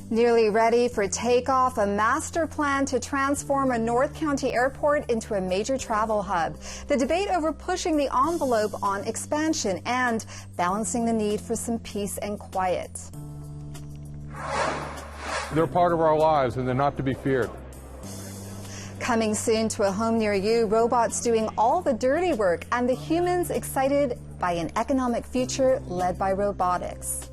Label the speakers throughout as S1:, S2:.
S1: Nearly ready for takeoff, a master plan to transform a North County airport into a major travel hub. The debate over pushing the envelope on expansion and balancing the need for some peace and quiet.
S2: They're part of our lives and they're not to be feared.
S1: Coming soon to a home near you, robots doing all the dirty work and the humans excited by an economic future led by robotics.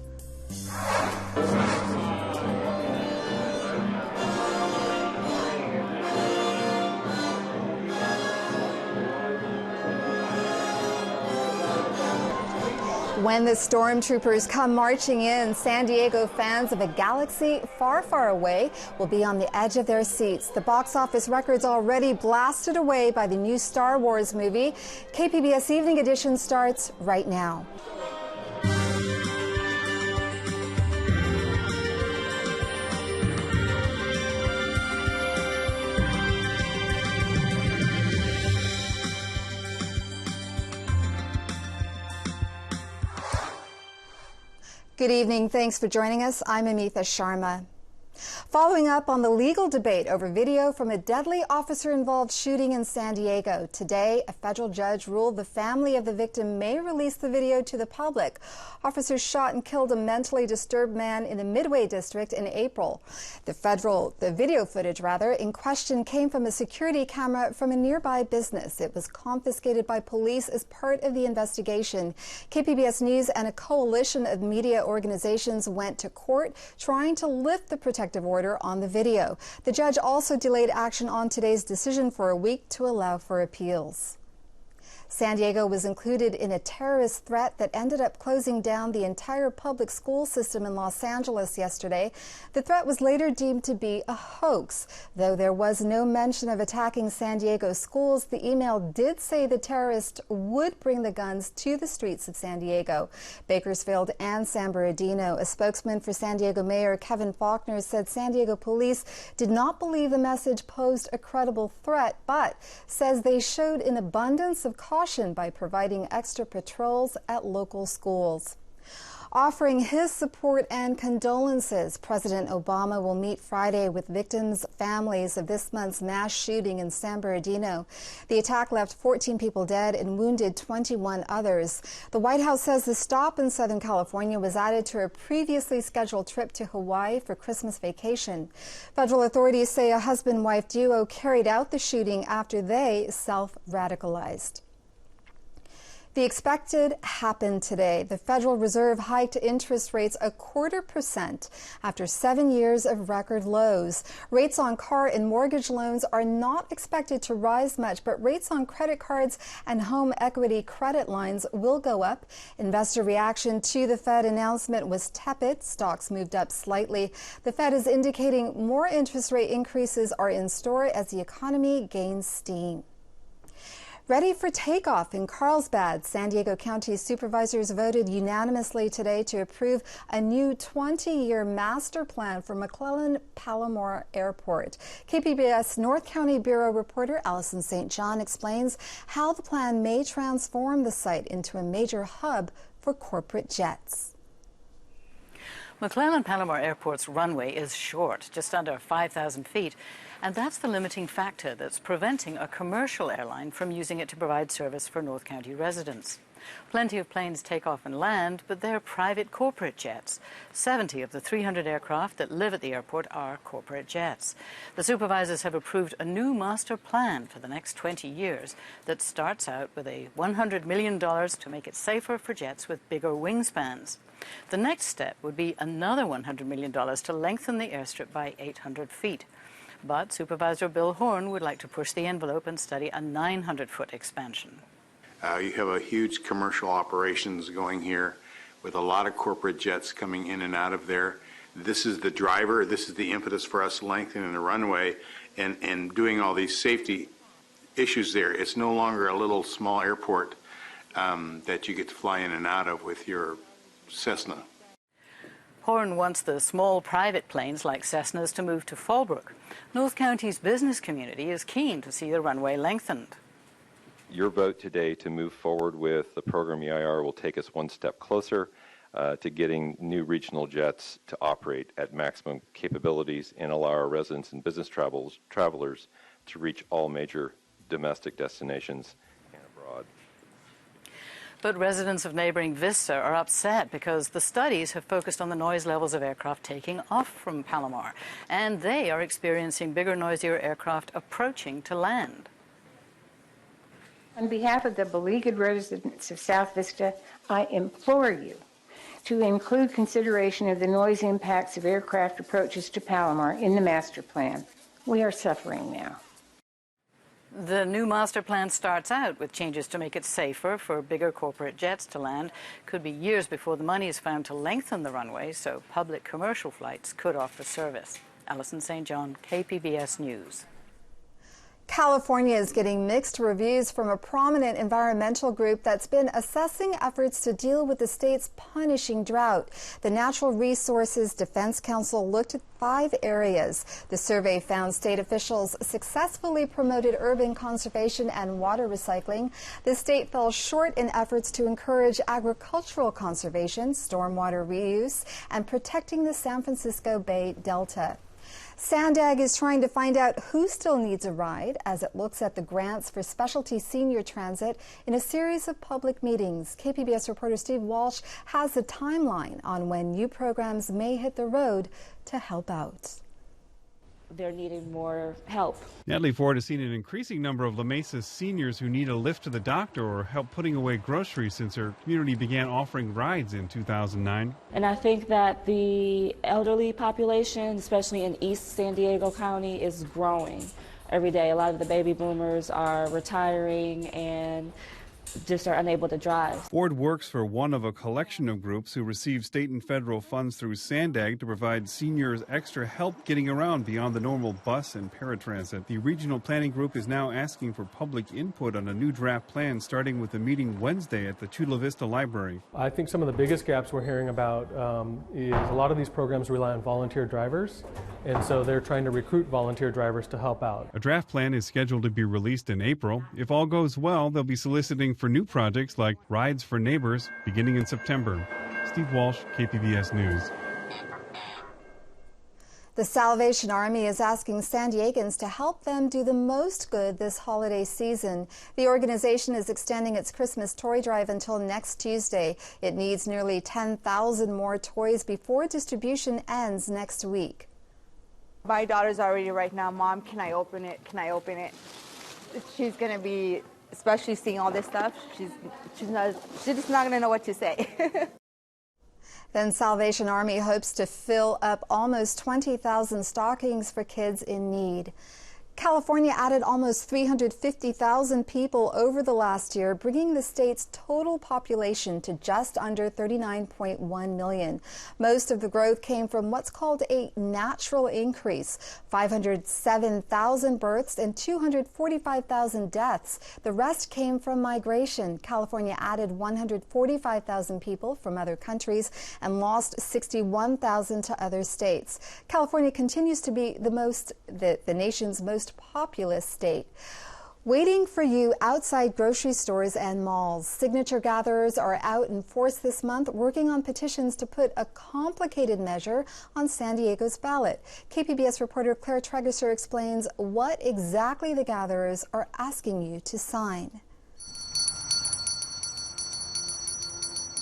S1: When the stormtroopers come marching in, San Diego fans of a galaxy far, far away will be on the edge of their seats. The box office record's already blasted away by the new Star Wars movie. KPBS Evening Edition starts right now. Good evening. Thanks for joining us. I'm Amitha Sharma. Following up on the legal debate over video from a deadly officer-involved shooting in San Diego, today a federal judge ruled the family of the victim may release the video to the public. Officers shot and killed a mentally disturbed man in the Midway district in April. The video footage in question came from a security camera from a nearby business. It was confiscated by police as part of the investigation. KPBS News and a coalition of media organizations went to court trying to lift the protective order on the video. The judge also delayed action on today's decision for a week to allow for appeals. San Diego was included in a terrorist threat that ended up closing down the entire public school system in Los Angeles yesterday. The threat was later deemed to be a hoax. Though there was no mention of attacking San Diego schools, the email did say the terrorist would bring the guns to the streets of San Diego, Bakersfield, and San Bernardino. A spokesman for San Diego Mayor Kevin Faulconer said San Diego police did not believe the message posed a credible threat, but says they showed an abundance of caution by providing extra patrols at local schools. Offering his support and condolences, President Obama will meet Friday with victims' families of this month's mass shooting in San Bernardino. The attack left 14 people dead and wounded 21 others. The White House says the stop in Southern California was added to a previously scheduled trip to Hawaii for Christmas vacation. Federal authorities say a husband-wife duo carried out the shooting after they self-radicalized. The expected happened today. The Federal Reserve hiked interest rates 0.25% after 7 years of record lows. Rates on car and mortgage loans are not expected to rise much, but rates on credit cards and home equity credit lines will go up. Investor reaction to the Fed announcement was tepid. Stocks moved up slightly. The Fed is indicating more interest rate increases are in store as the economy gains steam. Ready for takeoff in Carlsbad, San Diego County supervisors voted unanimously today to approve a new 20-year master plan for McClellan Palomar Airport. KPBS North County Bureau reporter Allison St. John explains how the plan may transform the site into a major hub for corporate jets.
S3: McClellan Palomar Airport's runway is short, just under 5,000 feet. And that's the limiting factor that's preventing a commercial airline from using it to provide service for North County residents. Plenty of planes take off and land, but they're private corporate jets. 70 of the 300 aircraft that live at the airport are corporate jets. The supervisors have approved a new master plan for the next 20 years that starts out with a $100 million to make it safer for jets with bigger wingspans. The next step would be another $100 million to lengthen the airstrip by 800 feet. But Supervisor Bill Horn would like to push the envelope and study a 900-foot expansion.
S4: You have a huge commercial operations going here with a lot of corporate jets coming in and out of there. This is the driver, this is the impetus for us lengthening the runway and doing all these safety issues there. It's no longer a little small airport that you get to fly in and out of with your Cessna.
S3: Horn wants the small private planes like Cessnas to move to Fallbrook. North County's business community is keen to see the runway lengthened.
S5: Your vote today to move forward with the program EIR will take us one step closer to getting new regional jets to operate at maximum capabilities and allow our residents and business travelers to reach all major domestic destinations and abroad.
S3: But residents of neighboring Vista are upset because the studies have focused on the noise levels of aircraft taking off from Palomar, and they are experiencing bigger, noisier aircraft approaching to land.
S6: On behalf of the beleaguered residents of South Vista, I implore you to include consideration of the noise impacts of aircraft approaches to Palomar in the master plan. We are suffering now.
S3: The new master plan starts out with changes to make it safer for bigger corporate jets to land. Could be years before the money is found to lengthen the runway so public commercial flights could offer service. Alison St. John, KPBS News.
S1: California is getting mixed reviews from a prominent environmental group that's been assessing efforts to deal with the state's punishing drought. The Natural Resources Defense Council looked at 5 areas. The survey found state officials successfully promoted urban conservation and water recycling. The state fell short in efforts to encourage agricultural conservation, stormwater reuse, and protecting the San Francisco Bay Delta. Sandag is trying to find out who still needs a ride as it looks at the grants for specialty senior transit in a series of public meetings. KPBS reporter Steve Walsh has the timeline on when new programs may hit the road to help out.
S7: They're needing more help.
S8: Natalie Ford has seen an increasing number of La Mesa seniors who need a lift to the doctor or help putting away groceries since her community began offering rides in 2009.
S7: And I think that the elderly population, especially in East San Diego County, is growing every day. A lot of the baby boomers are retiring and just are unable to drive.
S8: Ford works for one of a collection of groups who receive state and federal funds through Sandag to provide seniors extra help getting around beyond the normal bus and paratransit. The regional planning group is now asking for public input on a new draft plan, starting with a meeting Wednesday at the Chula Vista Library.
S9: I think some of the biggest gaps we're hearing about is a lot of these programs rely on volunteer drivers, and so they're trying to recruit volunteer drivers to help out.
S8: A draft plan is scheduled to be released in April. If all goes well, they'll be soliciting for new projects like Rides for Neighbors beginning in September. Steve Walsh, KPBS News.
S1: The Salvation Army is asking San Diegans to help them do the most good this holiday season. The organization is extending its Christmas toy drive until next Tuesday. It needs nearly 10,000 more toys before distribution ends next week.
S10: My daughter's already right now, Mom, can I open it? Can I open it? She's going to be, especially seeing all this stuff, she's just not going to know what to say.
S1: Then Salvation Army hopes to fill up almost 20,000 stockings for kids in need. California added almost 350,000 people over the last year, bringing the state's total population to just under 39.1 million. Most of the growth came from what's called a natural increase, 507,000 births and 245,000 deaths. The rest came from migration. California added 145,000 people from other countries and lost 61,000 to other states. California continues to be the nation's most populous state. Waiting for you outside grocery stores and malls. Signature gatherers are out in force this month, working on petitions to put a complicated measure on San Diego's ballot. KPBS reporter Claire Tregeser explains what exactly the gatherers are asking you to sign.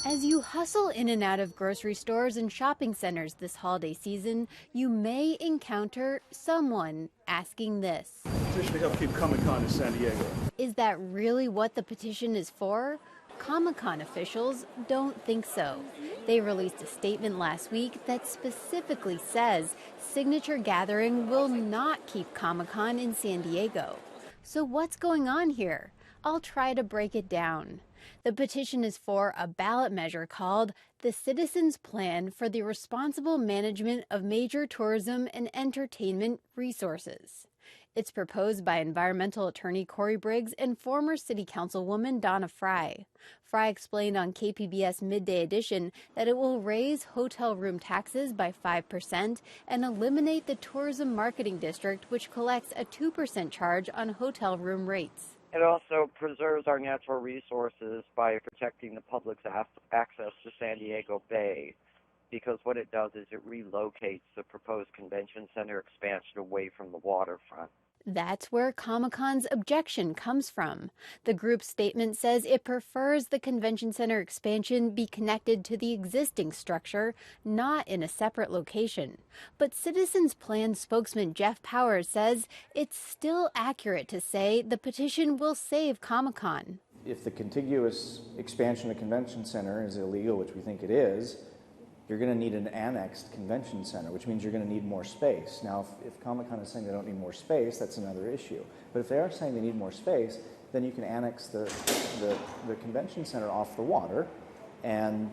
S11: As you hustle in and out of grocery stores and shopping centers this holiday season, you may encounter someone asking this.
S12: Petition to help keep Comic-Con in San Diego.
S11: Is that really what the petition is for? Comic-Con officials don't think so. They released a statement last week that specifically says signature gathering will not keep Comic-Con in San Diego. So what's going on here? I'll try to break it down. The petition is for a ballot measure called the Citizens Plan for the Responsible Management of Major Tourism and Entertainment Resources. It's proposed by environmental attorney Corey Briggs and former city councilwoman Donna Fry. Fry explained on KPBS Midday Edition that it will raise hotel room taxes by 5% and eliminate the tourism marketing district, which collects a 2% charge on hotel room rates.
S13: It also preserves our natural resources by protecting the public's access to San Diego Bay, because what it does is it relocates the proposed convention center expansion away from the waterfront.
S11: That's where Comic-Con's objection comes from. The group's statement says it prefers the convention center expansion be connected to the existing structure, not in a separate location. But Citizens Plan spokesman Jeff Powers says it's still accurate to say the petition will save Comic-Con.
S14: If the contiguous expansion of the convention center is illegal, which we think it is, you're going to need an annexed convention center, which means you're going to need more space. Now, if Comic-Con is saying they don't need more space, that's another issue. But if they are saying they need more space, then you can annex the convention center off the water and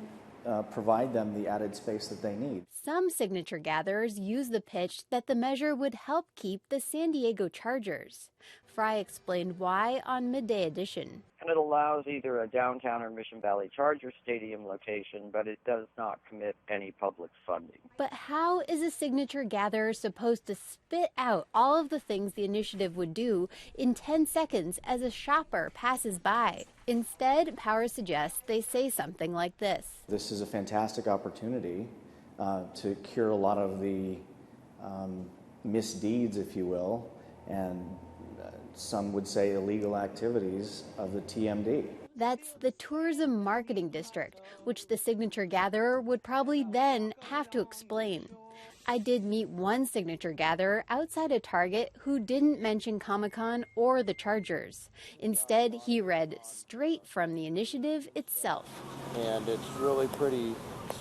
S14: provide them the added space that they need.
S11: Some signature gatherers use the pitch that the measure would help keep the San Diego Chargers. Fry explained why on Midday Edition.
S13: And it allows either a downtown or Mission Valley Charger Stadium location, but it does not commit any public funding.
S11: But how is a signature gatherer supposed to spit out all of the things the initiative would do in 10 seconds as a shopper passes by? Instead, Powers suggests they say something like this.
S14: This is a fantastic opportunity to cure a lot of the misdeeds, if you will, and some would say illegal activities of the TMD.
S11: That's the Tourism Marketing District, which the signature gatherer would probably then have to explain. I did meet one signature gatherer outside a Target who didn't mention Comic-Con or the Chargers. Instead, he read straight from the initiative itself.
S15: And it's really pretty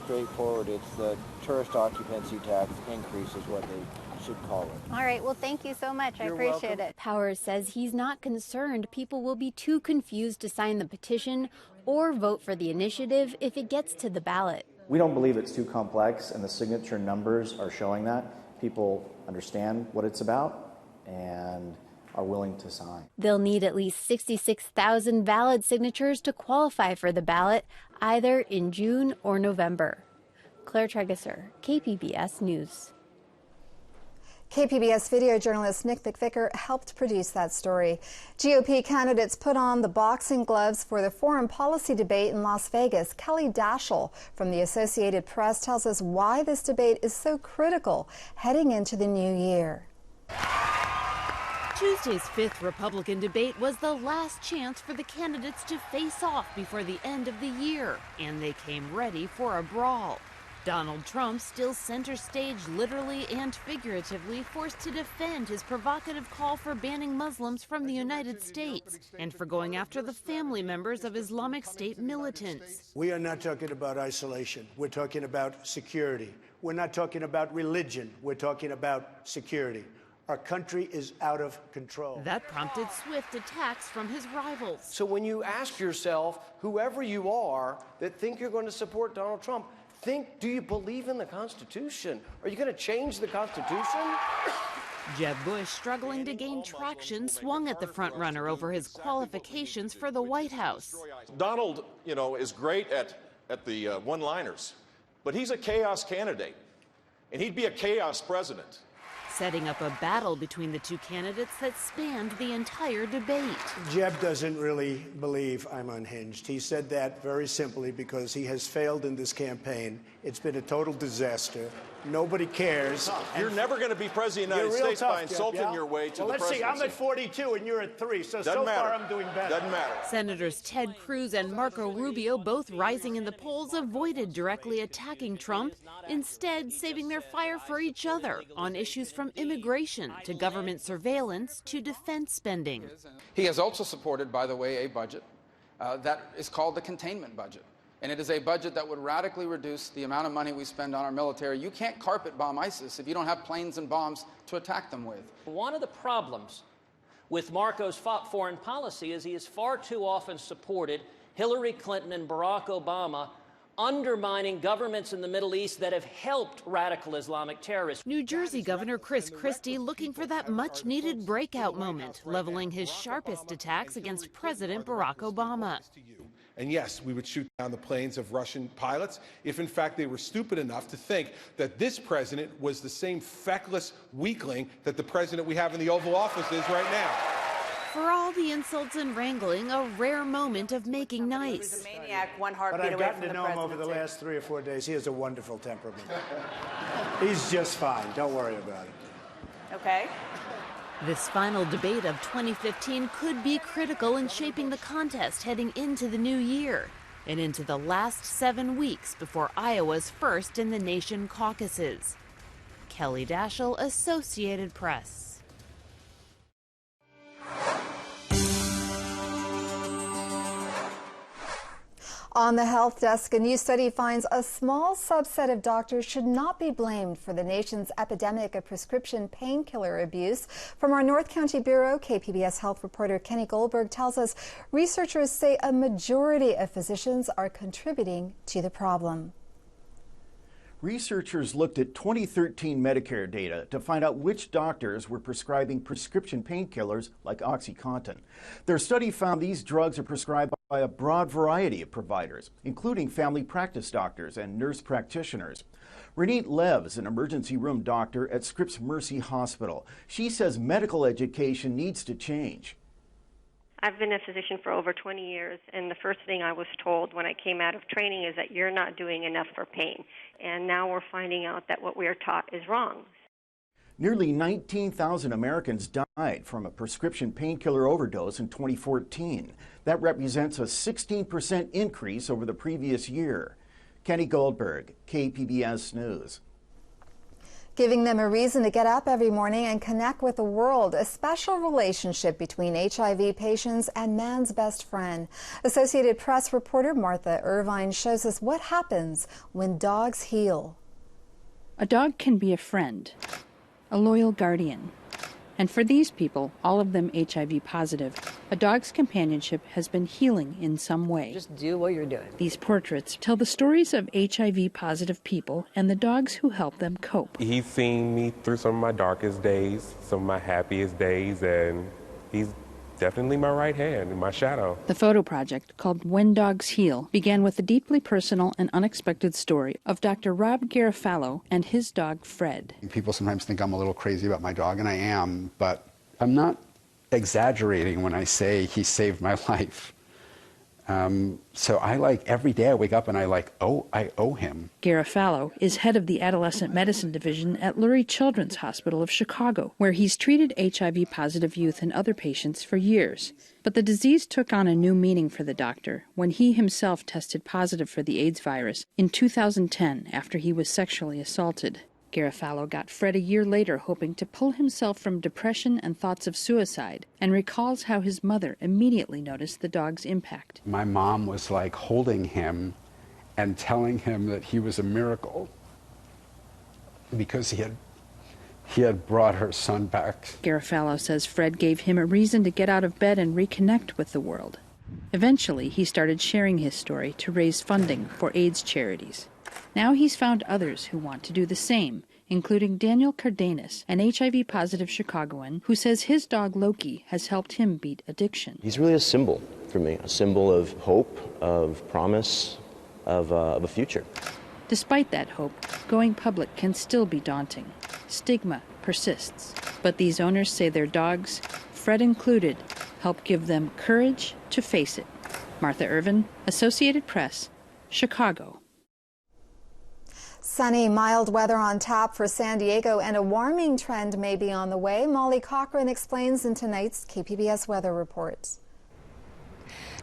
S15: straightforward. It's the tourist occupancy tax increase is what they should call it.
S11: All right, well, thank you so much. I appreciate it. Powers says he's not concerned people will be too confused to sign the petition or vote for the initiative if it gets to the ballot.
S14: We don't believe it's too complex, and the signature numbers are showing that. People understand what it's about and are willing to sign.
S11: They'll need at least 66,000 valid signatures to qualify for the ballot, either in June or November. Claire Tregesser, KPBS News.
S1: KPBS video journalist Nick McVicker helped produce that story. GOP candidates put on the boxing gloves for the foreign policy debate in Las Vegas. Kelly Daschle from the Associated Press tells us why this debate is so critical heading into the new year.
S16: Tuesday's fifth Republican debate was the last chance for the candidates to face off before the end of the year, and they came ready for a brawl. Donald Trump, still center stage literally and figuratively, forced to defend his provocative call for banning Muslims from the United States and for going after the family members of Islamic State militants.
S17: We are not talking about isolation. We're talking about security. We're not talking about religion. We're talking about security. Our country is out of control.
S16: That prompted swift attacks from his rivals.
S18: So when you ask yourself, whoever you are that think you're going to support Donald Trump, think, do you believe in the Constitution? Are you going to change the Constitution?
S16: Jeb Bush, struggling to gain traction, swung at the frontrunner over his qualifications for the White House.
S19: Donald, is great at the one-liners, but he's a chaos candidate, and he'd be a chaos president.
S16: Setting up a battle between the two candidates that spanned the entire debate.
S17: Jeb doesn't really believe I'm unhinged. He said that very simply because he has failed in this campaign. It's been a total disaster. Nobody cares.
S19: You're never going to be president of the United States by insulting your way to the presidency.
S17: Let's see, I'm at 42 and you're at 3, so far I'm doing better.
S19: Doesn't matter.
S16: Senators Ted Cruz and Marco Rubio, both rising in the polls, avoided directly attacking Trump, instead saving their fire for each other on issues from immigration to government surveillance to defense spending.
S20: He has also supported, by the way, a budget that is called the containment budget. And it is a budget that would radically reduce the amount of money we spend on our military. You can't carpet bomb ISIS if you don't have planes and bombs to attack them with.
S21: One of the problems with Marco's foreign policy is he has far too often supported Hillary Clinton and Barack Obama, undermining governments in the Middle East that have helped radical Islamic terrorists.
S16: New Jersey Governor Chris Christie looking for that much-needed breakout moment, leveling his sharpest attacks against President Barack Obama.
S22: And yes, we would shoot down the planes of Russian pilots if, in fact, they were stupid enough to think that this president was the same feckless weakling that the president we have in the Oval Office is right now.
S16: For all the insults and wrangling, a rare moment of making nice.
S2: Maniac, one
S17: But
S2: heartbeat
S17: I've
S2: away
S17: gotten
S2: from
S17: to
S2: the
S17: know him over the last 3 or 4 days. He has a wonderful temperament. He's just fine. Don't worry about it.
S2: Okay.
S16: This final debate of 2015 could be critical in shaping the contest heading into the new year and into the last 7 weeks before Iowa's first in the nation caucuses. Kelly Daschle, Associated Press.
S1: On the health desk, a new study finds a small subset of doctors should not be blamed for the nation's epidemic of prescription painkiller abuse. From our North County Bureau, KPBS health reporter Kenny Goldberg tells us researchers say a majority of physicians are contributing to the problem.
S4: Researchers looked at 2013 Medicare data to find out which doctors were prescribing prescription painkillers like OxyContin. Their study found these drugs are prescribed by a broad variety of providers, including family practice doctors and nurse practitioners. Renate Lev is an emergency room doctor at Scripps Mercy Hospital. She says medical education needs to change.
S23: I've been a physician for over 20 years, and the first thing I was told when I came out of training is that you're not doing enough for pain. And now we're finding out that what we are taught is wrong.
S4: Nearly 19,000 Americans died from a prescription painkiller overdose in 2014. That represents a 16% increase over the previous year. Kenny Goldberg, KPBS News.
S1: Giving them a reason to get up every morning and connect with the world, a special relationship between HIV patients and man's best friend. Associated Press reporter Martha Irvine shows us what happens when dogs heal.
S24: A dog can be a friend, a loyal guardian. And for these people, all of them HIV positive, a dog's companionship has been healing in some way.
S2: Just do what you're doing.
S24: These portraits tell the stories of HIV positive people and the dogs who help them cope.
S25: He's seen me through some of my darkest days, some of my happiest days, and he's definitely my right hand and my shadow.
S24: The photo project, called When Dogs Heal, began with the deeply personal and unexpected story of Dr. Rob Garofalo and his dog, Fred.
S26: People sometimes think I'm a little crazy about my dog, and I am, but I'm not exaggerating when I say he saved my life. So every day I wake up and I owe him.
S24: Garofalo is head of the adolescent medicine division at Lurie Children's Hospital of Chicago, where he's treated HIV-positive youth and other patients for years. But the disease took on a new meaning for the doctor when he himself tested positive for the AIDS virus in 2010 after he was sexually assaulted. Garofalo got Fred a year later, hoping to pull himself from depression and thoughts of suicide, and recalls how his mother immediately noticed the dog's impact.
S26: My mom was like holding him and telling him that he was a miracle because he had brought her son back.
S24: Garofalo says Fred gave him a reason to get out of bed and reconnect with the world. Eventually, he started sharing his story to raise funding for AIDS charities. Now he's found others who want to do the same, including Daniel Cardenas, an HIV-positive Chicagoan who says his dog Loki has helped him beat addiction.
S27: He's really a symbol for me, a symbol of hope, of promise, of a future.
S24: Despite that hope, going public can still be daunting. Stigma persists. But these owners say their dogs, Fred included, help give them courage to face it. Martha Irvine, Associated Press, Chicago.
S1: Sunny, mild weather on tap for San Diego, and a warming trend may be on the way. Molly Cochran explains in tonight's KPBS weather report.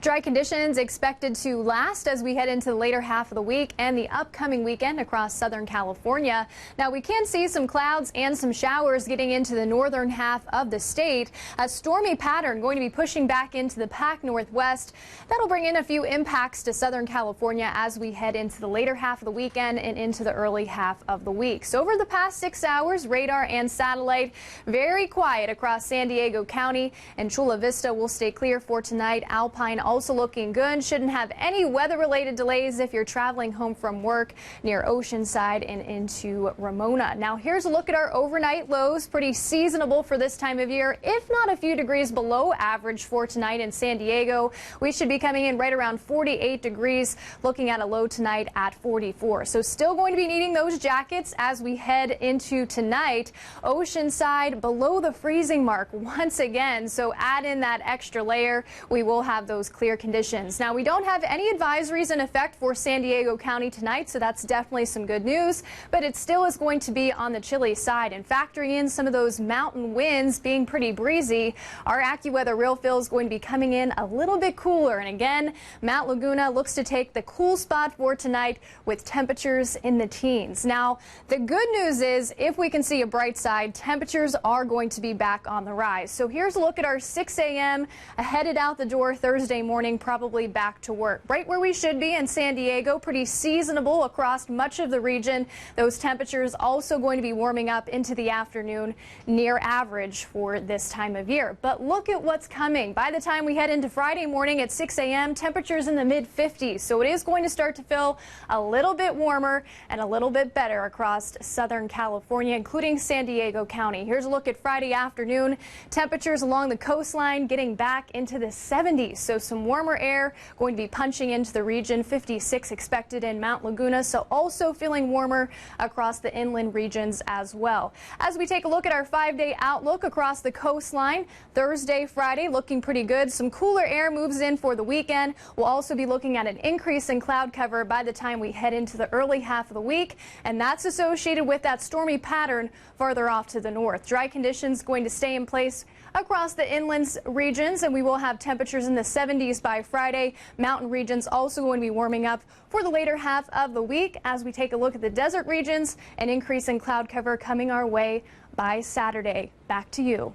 S28: Dry conditions expected to last as we head into the later half of the week and the upcoming weekend across Southern California. Now, we can see some clouds and some showers getting into the northern half of the state. A stormy pattern going to be pushing back into the Pac Northwest. That'll bring in a few impacts to Southern California as we head into the later half of the weekend and into the early half of the week. So over the past 6 hours, radar and satellite very quiet across San Diego County, and Chula Vista will stay clear for tonight. Alpine also looking good. Shouldn't have any weather-related delays if you're traveling home from work near Oceanside and into Ramona. Now here's a look at our overnight lows. Pretty seasonable for this time of year, if not a few degrees below average for tonight in San Diego. We should be coming in right around 48 degrees, looking at a low tonight at 44. So still going to be needing those jackets as we head into tonight. Oceanside below the freezing mark once again, so add in that extra layer. We will have those clear conditions. Now, we don't have any advisories in effect for San Diego County tonight, so that's definitely some good news, but it still is going to be on the chilly side. And factoring in some of those mountain winds being pretty breezy, our AccuWeather Real Feel is going to be coming in a little bit cooler. And again, Mount Laguna looks to take the cool spot for tonight with temperatures in the teens. Now, the good news is if we can see a bright side, temperatures are going to be back on the rise. So here's a look at our 6 a.m. headed out the door Thursday morning, probably back to work. Right where we should be in San Diego, pretty seasonable across much of the region. Those temperatures also going to be warming up into the afternoon, near average for this time of year. But look at what's coming. By the time we head into Friday morning at 6 a.m., temperatures in the mid-50s. So it is going to start to feel a little bit warmer and a little bit better across Southern California, including San Diego County. Here's a look at Friday afternoon. Temperatures along the coastline getting back into the 70s. So some warmer air going to be punching into the region. 56 expected in Mount Laguna. So also feeling warmer across the inland regions as well. As we take a look at our 5-day outlook across the coastline, Thursday, Friday looking pretty good. Some cooler air moves in for the weekend. We'll also be looking at an increase in cloud cover by the time we head into the early half of the week, and that's associated with that stormy pattern farther off to the north. Dry conditions going to stay in place across the inland regions, and we will have temperatures in the 70s by Friday. Mountain regions also going to be warming up for the later half of the week. As we take a look at the desert regions, an increase in cloud cover coming our way by Saturday. Back to you.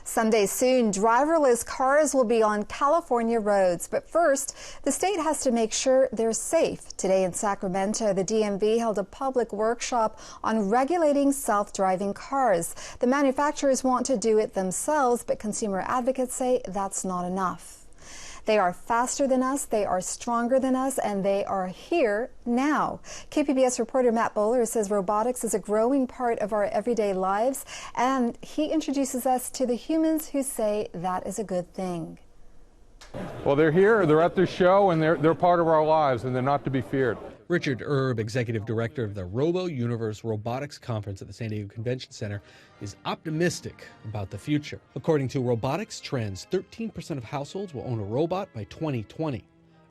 S1: Someday soon, driverless cars will be on California roads. But first, the state has to make sure they're safe. Today in Sacramento, the DMV held a public workshop on regulating self-driving cars. The manufacturers want to do it themselves, but consumer advocates say that's not enough. They are faster than us, they are stronger than us, and they are here now. KPBS reporter Matt Bowler says robotics is a growing part of our everyday lives, and he introduces us to the humans who say that is a good thing.
S3: Well, they're here, they're at this show, and they're part of our lives, and they're not to be feared.
S5: Richard Erb, executive director of the Robo Universe Robotics Conference at the San Diego Convention Center, is optimistic about the future. According to Robotics Trends, 13% of households will own a robot by 2020.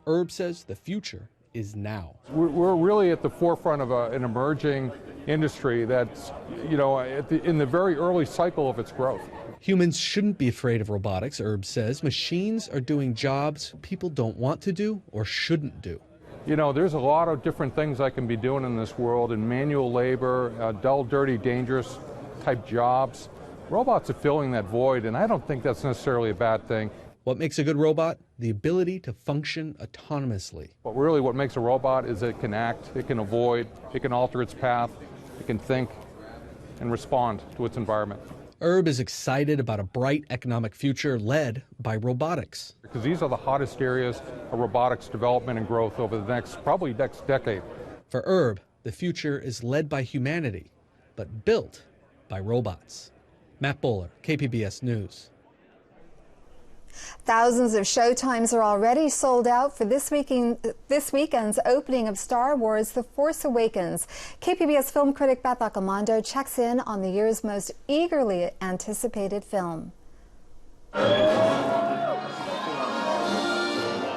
S5: Erb says the future is now.
S3: We're really at the forefront of an emerging industry that's, in the very early cycle of its growth.
S5: Humans shouldn't be afraid of robotics, Erb says. Machines are doing jobs people don't want to do or shouldn't do.
S3: There's a lot of different things I can be doing in this world, in manual labor, dull, dirty, dangerous type jobs. Robots are filling that void, and I don't think that's necessarily a bad thing.
S5: What makes a good robot? The ability to function autonomously.
S3: But really what makes a robot is it can act, it can avoid, it can alter its path, it can think and respond to its environment.
S5: Erb is excited about a bright economic future led by robotics.
S3: Because these are the hottest areas of robotics development and growth over the probably next decade.
S5: For Erb, the future is led by humanity, but built by robots. Matt Bowler, KPBS News.
S1: Thousands of showtimes are already sold out for this weekend's opening of Star Wars: The Force Awakens. KPBS film critic Beth Accomando checks in on the year's most eagerly anticipated film.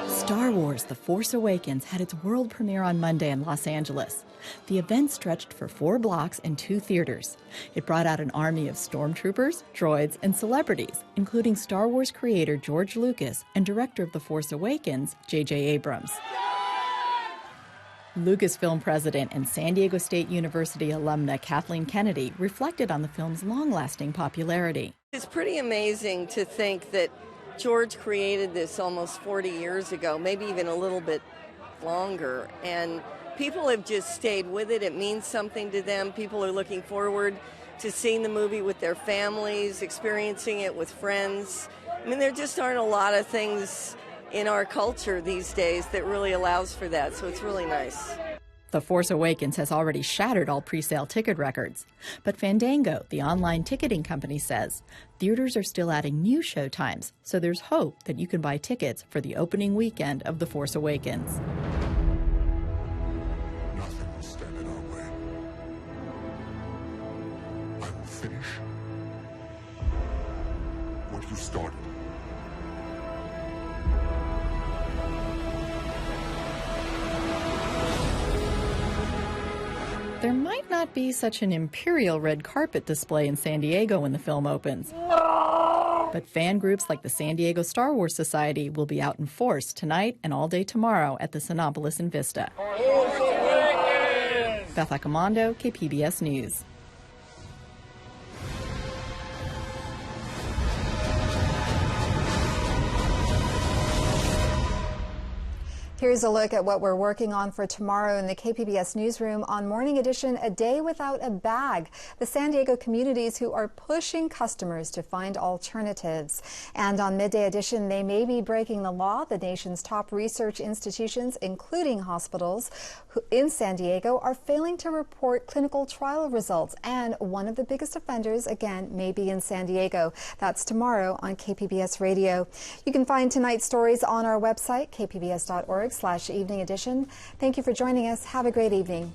S6: Star Wars: The Force Awakens had its world premiere on Monday in Los Angeles. The event stretched for 4 blocks and 2 theaters. It brought out an army of stormtroopers, droids, and celebrities, including Star Wars creator George Lucas and director of The Force Awakens, J.J. Abrams. Lucasfilm president and San Diego State University alumna Kathleen Kennedy reflected on the film's long-lasting popularity.
S7: It's pretty amazing to think that George created this almost 40 years ago, maybe even a little bit longer, and people have just stayed with it. It means something to them. People are looking forward to seeing the movie with their families, experiencing it with friends, I mean, there just aren't a lot of things in our culture these days that really allows for that, so it's really nice.
S6: The Force Awakens has already shattered all pre-sale ticket records. But Fandango, the online ticketing company, says theaters are still adding new show times, so there's hope that you can buy tickets for the opening weekend of The Force Awakens.
S8: Nothing will stand in our way. I will finish what you started.
S6: There might not be such an imperial red carpet display in San Diego when the film opens. But fan groups like the San Diego Star Wars Society will be out in force tonight and all day tomorrow at the Cinépolis in Vista. Beth Accomando, KPBS News.
S1: Here's a look at what we're working on for tomorrow in the KPBS newsroom on Morning Edition, A Day Without a Bag. The San Diego communities who are pushing customers to find alternatives. And on Midday Edition, they may be breaking the law. The nation's top research institutions, including hospitals in San Diego, are failing to report clinical trial results. And one of the biggest offenders, again, may be in San Diego. That's tomorrow on KPBS Radio. You can find tonight's stories on our website, kpbs.org/evening edition. Thank you for joining us. Have a great evening.